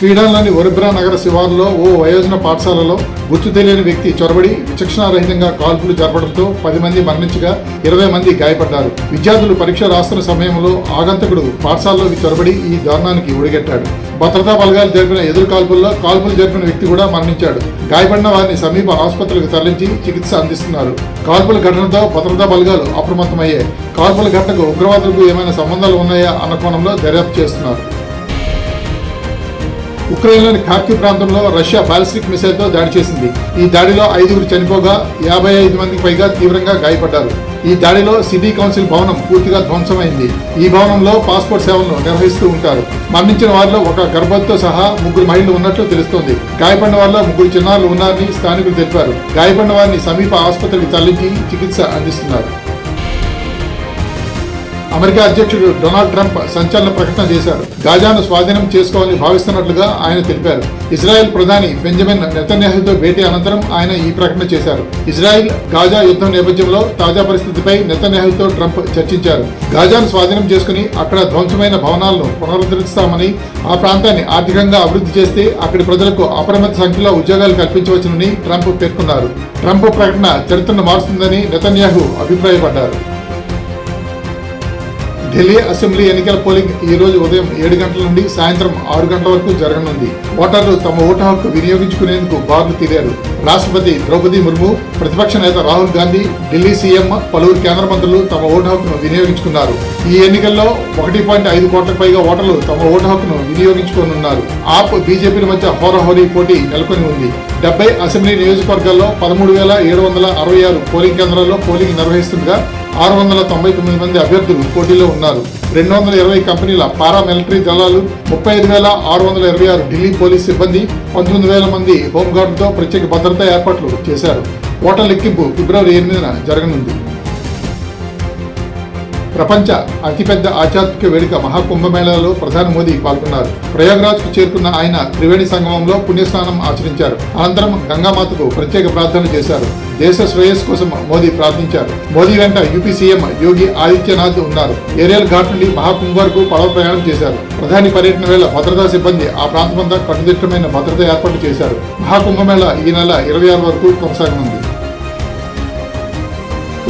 స్వీడన్లోని ఒరిబ్రా నగర శివారులో ఓ వయోజన పాఠశాలలో గుర్తు తెలియని వ్యక్తి చొరబడి విచక్షణారహితంగా కాల్పులు జరపడంతో 10 మంది మరణించగా 20 మంది గాయపడ్డారు. విద్యార్థులు పరీక్ష రాస్తున్న సమయంలో ఆగంతకుడు పాఠశాలలోకి చొరబడి ఈ దారుణానికి ఒడిగట్టాడు. భద్రతా బలగాలు జరిపిన ఎదురు కాల్పులు జరిపిన వ్యక్తి కూడా మరణించాడు. గాయపడిన వారిని సమీప ఆసుపత్రికి తరలించి చికిత్స అందిస్తున్నారు. కాల్పుల ఘటనతో భద్రతా బలగాలు అప్రమత్తమయ్యాయి. కాల్పుల ఘటనకు ఉగ్రవాదులకు ఏమైనా సంబంధాలు ఉన్నాయా అన్న కోణంలో దర్యాప్తు చేస్తున్నారు. ఉక్రెయిన్లోని ఖార్కివ్ ప్రాంతంలో రష్యా బాలిస్టిక్ మిసైల్తో దాడి చేసింది. ఈ దాడిలో 5 చనిపోగా 55 మందికి పైగా తీవ్రంగా గాయపడ్డారు. ఈ దాడిలో సిటీ కౌన్సిల్ భవనం పూర్తిగా ధ్వంసమైంది. ఈ భవనంలో పాస్పోర్ట్ సేవలను నిర్వహిస్తూ ఉంటారు. మరణించిన వారిలో ఒక గర్భవతితో సహా 3 మహిళలు ఉన్నట్లు తెలుస్తోంది. గాయపడిన వారిలో 3 చిన్నారులు ఉన్నారని స్థానికులు తెలిపారు. గాయపడిన వారిని సమీప ఆసుపత్రికి తరలించి చికిత్స అందిస్తున్నారు. అమెరికా అధ్యక్షుడు డొనాల్డ్ ట్రంప్ సంచలన ప్రకటన చేశారు. గాజాను స్వాధీనం చేసుకోవాలని భావిస్తున్నట్లుగా ఆయన తెలిపారు. ఇజ్రాయెల్ ప్రధాని బెంజమిన్ నెతన్యాహుతో భేటీ అనంతరం ఆయన ఈ ప్రకటన చేశారు. ఇజ్రాయెల్ గాజా యుద్ధం నేపథ్యంలో తాజా పరిస్థితిపై నెతన్యాహుతో ట్రంప్ చర్చించారు. గాజాను స్వాధీనం చేసుకుని అక్కడ ధ్వంసమైన భవనాలను పునరుద్ధరిస్తామని, ఆ ప్రాంతాన్ని ఆర్థికంగా అభివృద్ధి చేస్తే అక్కడి ప్రజలకు అపరిమిత సంఖ్యలో ఉద్యోగాలు కల్పించవచ్చునని ట్రంప్ పేర్కొన్నారు. ట్రంప్ ప్రకటన చరిత్రను మారుస్తుందని నెతన్యాహు అభిప్రాయపడ్డారు. ఢిల్లీ అసెంబ్లీ ఎన్నికల పోలింగ్ ఈ రోజు ఉదయం 7 గంటల నుండి సాయంత్రం 6 గంటల వరకు జరగనుంది. ఓటర్లు తమ ఓటు హక్కు వినియోగించుకునేందుకు బార్లు తీరారు. రాష్ట్రపతి ద్రౌపది ముర్ము, ప్రతిపక్ష నేత రాహుల్ గాంధీ, ఢిల్లీ సీఎం, పలువురు కేంద్ర మంత్రులు తమ ఓటు హక్కును వినియోగించుకున్నారు. ఈ ఎన్నికల్లో 1.5 కోట్లకు పైగా ఓటర్లు తమ ఓటు హక్కును వినియోగించుకోనున్నారు. ఆప్, బీజేపీల మధ్య హోరాహోరీ పోటీ నెలకొని ఉంది. 70 అసెంబ్లీ నియోజకవర్గాల్లో 13,766 పోలింగ్ కేంద్రాల్లో పోలింగ్ నిర్వహిస్తుండగా 699 మంది అభ్యర్థులు పోటీలో ఉన్నారు. 220 కంపెనీల పారామిలిటరీ దళాలు, 35,626 ఢిల్లీ పోలీస్ సిబ్బంది, 19,000 మంది హోంగార్డుతో ప్రత్యేక భద్రతా ఏర్పాట్లు చేశారు. ఓట్ల లెక్కింపు ఫిబ్రవరి 8న జరగనుంది. ప్రపంచ అతిపెద్ద ఆధ్యాత్మిక వేడుక మహాకుంభమేళాలో ప్రధాని మోదీ పాల్గొన్నారు. ప్రయాగ్రాజ్కు చేరుకున్న ఆయన త్రివేణి సంగమంలో పుణ్యస్నానం ఆచరించారు. అనంతరం గంగామాతకు ప్రత్యేక ప్రార్థనలు చేశారు. దేశ శ్రేయస్సు కోసం మోదీ ప్రార్థించారు. మోదీ వెంట యూపీ సీఎం యోగి ఆదిత్యనాథ్ ఉన్నారు. ఏరియల్ ఘాట్ నుండి మహాకుంభ్ వరకు పడవ ప్రయాణం చేశారు. ప్రధాని పర్యటన వేళ భద్రతా సిబ్బంది ఆ ప్రాంతమంతా కట్టుదిట్టమైన భద్రత ఏర్పాటు చేశారు. మహాకుంభమేళా ఈ నెల 26 వరకు కొనసాగనుంది.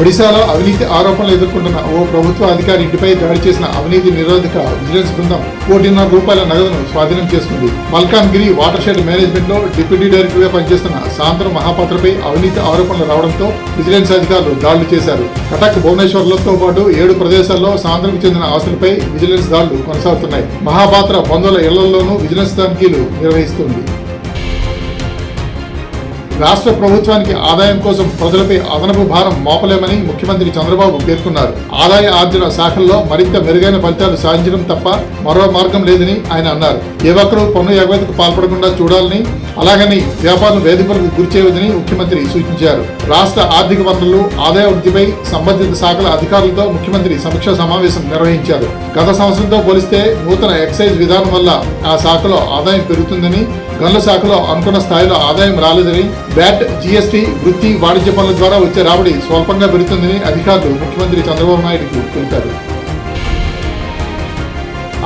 ఒడిశాలో అవినీతి ఆరోపణలు ఎదుర్కొంటున్న ఓ ప్రభుత్వ అధికారి ఇంటిపై దాడి చేసిన అవినీతి నిరోధక విజిలెన్స్ బృందం ₹1.5 కోట్ల నగదును స్వాధీనం చేసుకుంది. మల్కాన్గిరి వాటర్ షెడ్ మేనేజ్మెంట్ లో డిప్యూటీ డైరెక్టర్ గా పనిచేస్తున్న శాంతను మహాపాత్రపై అవినీతి ఆరోపణలు రావడంతో విజిలెన్స్ అధికారులు దాడులు చేశారు. కటక్, భువనేశ్వర్లతో పాటు 7 ప్రదేశాల్లో శాంతకు చెందిన ఆస్తులపై విజిలెన్స్ దాడులు కొనసాగుతున్నాయి. మహాపాత్ర బంధువుల ఇళ్లలోనూ విజిలెన్స్ తనిఖీలు నిర్వహిస్తుంది. రాష్ట్ర ప్రభుత్వానికి ఆదాయం కోసం ప్రజలపై అదనపు భారం మోపలేమని ముఖ్యమంత్రి చంద్రబాబు పేర్కొన్నారు. ఆదాయ ఆర్జన శాఖల్లో మరింత మెరుగైన ఫలితాలు సాధించడం తప్ప మరో మార్గం లేదని ఆయన అన్నారు. ఏ ఒక్కరూ పన్ను ఎగవేతకు పాల్పడకుండా చూడాలని, అలాగని వ్యాపారులు వేధింపులకు గురిచేయవద్దని ముఖ్యమంత్రి సూచించారు. రాష్ట్ర ఆర్థిక వనరులు, ఆదాయ వృద్ధిపై సంబంధిత శాఖల అధికారులతో ముఖ్యమంత్రి సమీక్షా సమావేశం నిర్వహించారు. గత సంవత్సరంతో పోలిస్తే నూతన ఎక్సైజ్ విధానం వల్ల ఆ శాఖలో ఆదాయం పెరుగుతుందని, గనుల శాఖలో అనుకున్న స్థాయిలో ఆదాయం రాలేదని, వ్యాట్, జీఎస్టీ, వృత్తి, వాణిజ్య పనుల ద్వారా వచ్చే రాబడి స్వల్పంగా పెరుగుతుందని అధికారులు ముఖ్యమంత్రి చంద్రబాబు నాయుడుకు తెలిపారు.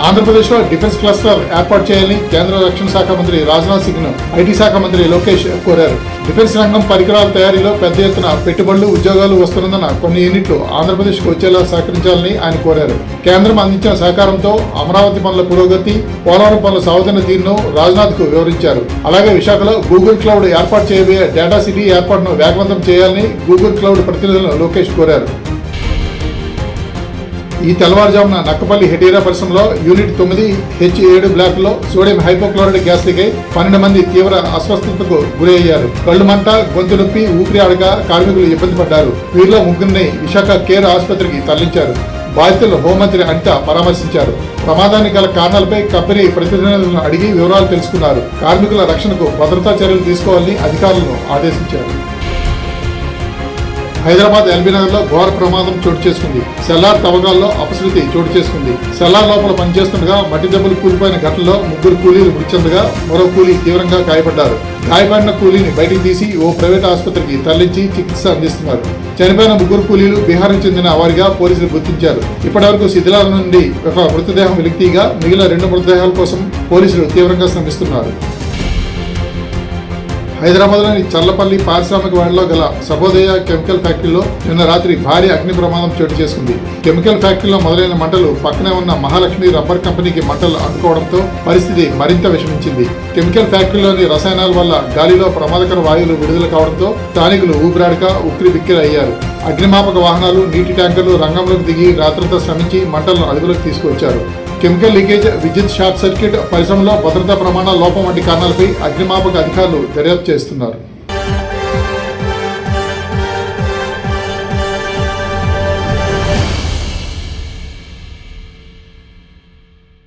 ఆంధ్రప్రదేశ్లో డిఫెన్స్ క్లస్టర్ ఏర్పాటు చేయాలని కేంద్ర రక్షణ శాఖ మంత్రి రాజ్నాథ్ సింగ్ను ఐటీ శాఖ మంత్రి లోకేష్ కోరారు. డిఫెన్స్ రంగం పరికరాల తయారీలో పెద్ద ఎత్తున పెట్టుబడులు, ఉద్యోగాలు వస్తున్నందున కొన్ని యూనిట్లు ఆంధ్రప్రదేశ్కు వచ్చేలా సహకరించాలని ఆయన కోరారు. కేంద్రం అందించిన సహకారంతో అమరావతి పనుల పురోగతి, పోలవరం పనుల సాగుతున్న తీరును రాజ్నాథ్ కు వివరించారు. అలాగే విశాఖలో గూగుల్ క్లౌడ్ ఏర్పాటు చేయబోయే డేటా సిటీ ఏర్పాటును వేగవంతం చేయాలని గూగుల్ క్లౌడ్ ప్రతినిధులను లోకేష్ కోరారు. ఈ తెల్లవారుజామున నక్కపల్లి హెటీరా పరిశ్రమలో యూనిట్ 9H7 బ్లాక్ లో సోడియం హైపోక్లోరైడ్ గ్యాస్ లీకై 12 మంది తీవ్ర అస్వస్థతకు గురయ్యారు. కళ్ళు మంట, గొంతు నొప్పి, ఊపిరి ఆడక కార్మికులు ఇబ్బంది పడ్డారు. వీరిలో 3 విశాఖ కేర్ ఆసుపత్రికి తరలించారు. బాధితులను హోంమంత్రి అనిత పరామర్శించారు. ప్రమాదానికి గల కారణాలపై కంపెనీ ప్రతినిధులను అడిగి వివరాలు తెలుసుకున్నారు. కార్మికుల రక్షణకు భద్రతా చర్యలు తీసుకోవాలని అధికారులను ఆదేశించారు. హైదరాబాద్ ఎల్బీ నగర్ లో ఘోర ప్రమాదం చోటు చేసుకుంది. సెల్లార్ తవ్వకాల్లో అపశృతి చోటు చేసుకుంది. సెల్లార్ లోపల పనిచేస్తుండగా మట్టి దెబ్బలు కూలిపోయిన ఘటనలో 3 కూలీలు మృతి చెందగా మరో కూలీ తీవ్రంగా గాయపడ్డారు. గాయపడిన కూలీని బయటికి తీసి ఓ ప్రైవేట్ ఆసుపత్రికి తరలించి చికిత్స అందిస్తున్నారు. చనిపోయిన 3 కూలీలు బీహార్కు చెందిన వారిగా పోలీసులు గుర్తించారు. ఇప్పటివరకు శిథిలాల నుండి ఒక మృతదేహం వెలికితీగా మిగిలిన 2 మృతదేహాల కోసం పోలీసులు తీవ్రంగా శ్రమిస్తున్నారు. హైదరాబాద్లోని చర్లపల్లి పారిశ్రామిక వాడలో గల సబోదయ కెమికల్ ఫ్యాక్టరీలో నిన్న రాత్రి భారీ అగ్ని ప్రమాదం చోటు చేసుకుంది. కెమికల్ ఫ్యాక్టరీలో మొదలైన మంటలు పక్కనే ఉన్న మహాలక్ష్మి రబ్బర్ కంపెనీకి మంటలు అంటుకోవడంతో పరిస్థితి మరింత విషమించింది. కెమికల్ ఫ్యాక్టరీలోని రసాయనాల వల్ల గాలిలో ప్రమాదకర వాయువులు విడుదల కావడంతో స్థానికులు ఊపిరాడక ఉక్కిరి బిక్కిరి అయ్యారు. అగ్నిమాపక వాహనాలు, నీటి ట్యాంకర్లు రంగంలోకి దిగి రాత్రంతా శ్రమించి మంటలను అదుపులోకి తీసుకొచ్చారు. కెమికల్ లీకేజ్, విద్యుత్ షార్ట్ సర్క్యూట్, పరిశ్రమలో భద్రతా ప్రమాణాల లోపం వంటి కారణాలపై అగ్నిమాపక అధికారులు దర్యాప్తు చేస్తున్నారు.